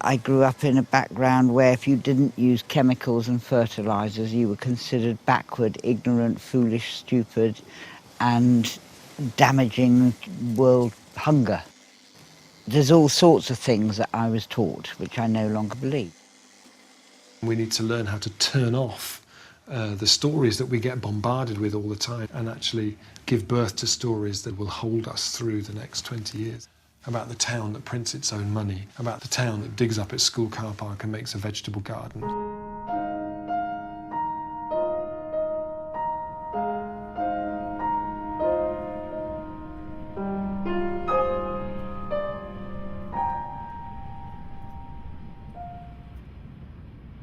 I grew up in a background where if you didn't use chemicals and fertilizers, you were considered backward, ignorant, foolish, stupid, and damaging world hunger. There's all sorts of things that I was taught, which I no longer believe. We need to learn how to turn off the stories that we get bombarded with all the time and actually give birth to stories that will hold us through the next 20 years. About the town that prints its own money, about the town that digs up its school car park and makes a vegetable garden.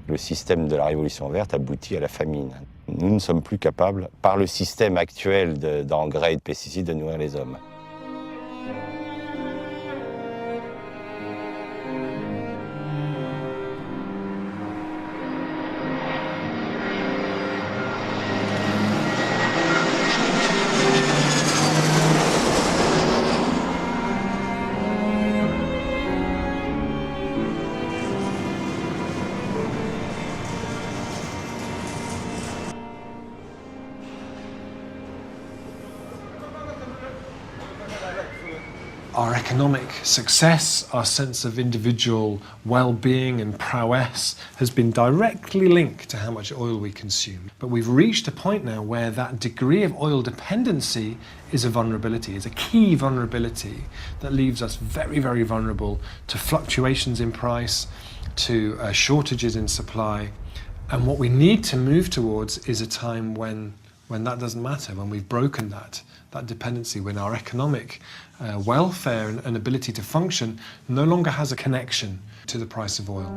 Le système de la Révolution verte aboutit à la famine. Nous ne sommes plus capables, par le système actuel d'engrais et de pesticides, de nourrir les hommes. Our economic success, our sense of individual well-being and prowess has been directly linked to how much oil we consume. But we've reached a point now where that degree of oil dependency is a vulnerability, is a key vulnerability that leaves us very, very vulnerable to fluctuations in price, to shortages in supply. And what we need to move towards is a time when that doesn't matter, when we've broken that dependency, when our economic welfare and ability to function no longer has a connection to the price of oil.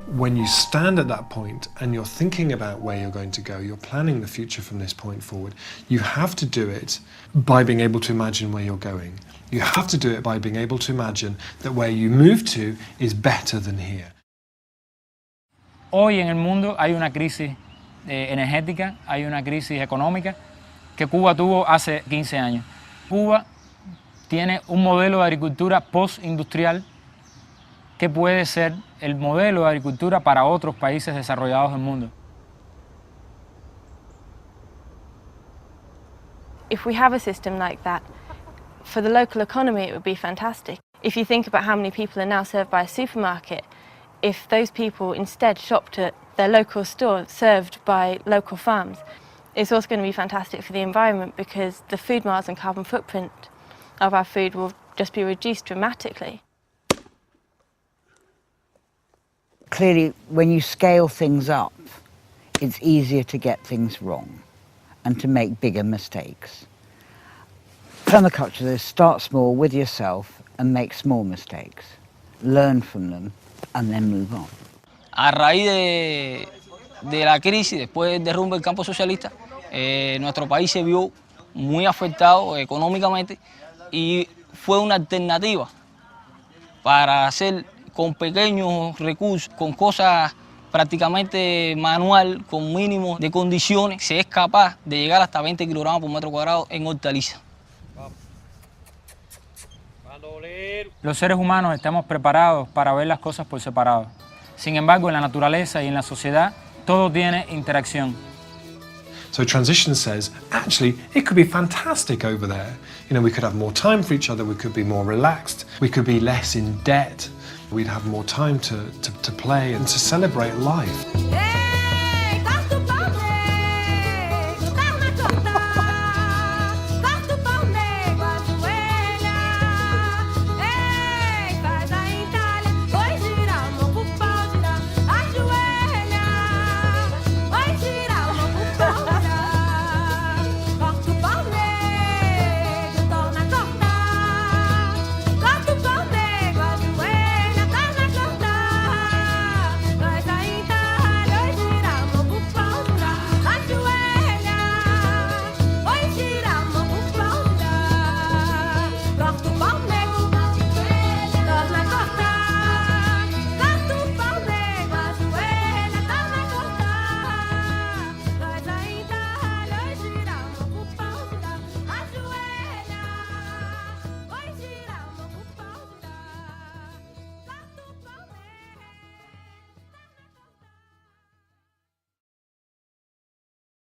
When you stand at that point and you're thinking about where you're going to go, you're planning the future from this point forward, you have to do it by being able to imagine where you're going. You have to do it by being able to imagine that where you move to is better than here. Hoy en el mundo hay una crisis energética, hay una crisis económica que Cuba tuvo hace 15 años. Cuba tiene un modelo de agricultura postindustrial que puede ser el modelo de agricultura para otros países desarrollados del mundo. If we have a system like that, for the local economy it would be fantastic. If you think about how many people are now served by a supermarket, if those people instead shopped at their local store served by local farms, it's also going to be fantastic for the environment because the food miles and carbon footprint of our food will just be reduced dramatically. Clearly, when you scale things up, it's easier to get things wrong and to make bigger mistakes. Permaculture is start small with yourself and make small mistakes, learn from them, and then move on. A raíz de la crisis, después del derrumbe del campo socialista, nuestro país se vio muy afectado económicamente y fue una alternativa para hacer con pequeños recursos, con cosas prácticamente manual, con mínimo de condiciones, se es capaz de llegar hasta 20 kilogramos por metro cuadrado en hortalizas. Los seres humanos estamos preparados para ver las cosas por separado. Sin embargo, en la naturaleza y en la sociedad, todo tiene interacción. So transition says, actually, it could be fantastic over there. You know, we could have more time for each other, we could be more relaxed, we could be less in debt, we'd have more time to play and to celebrate life.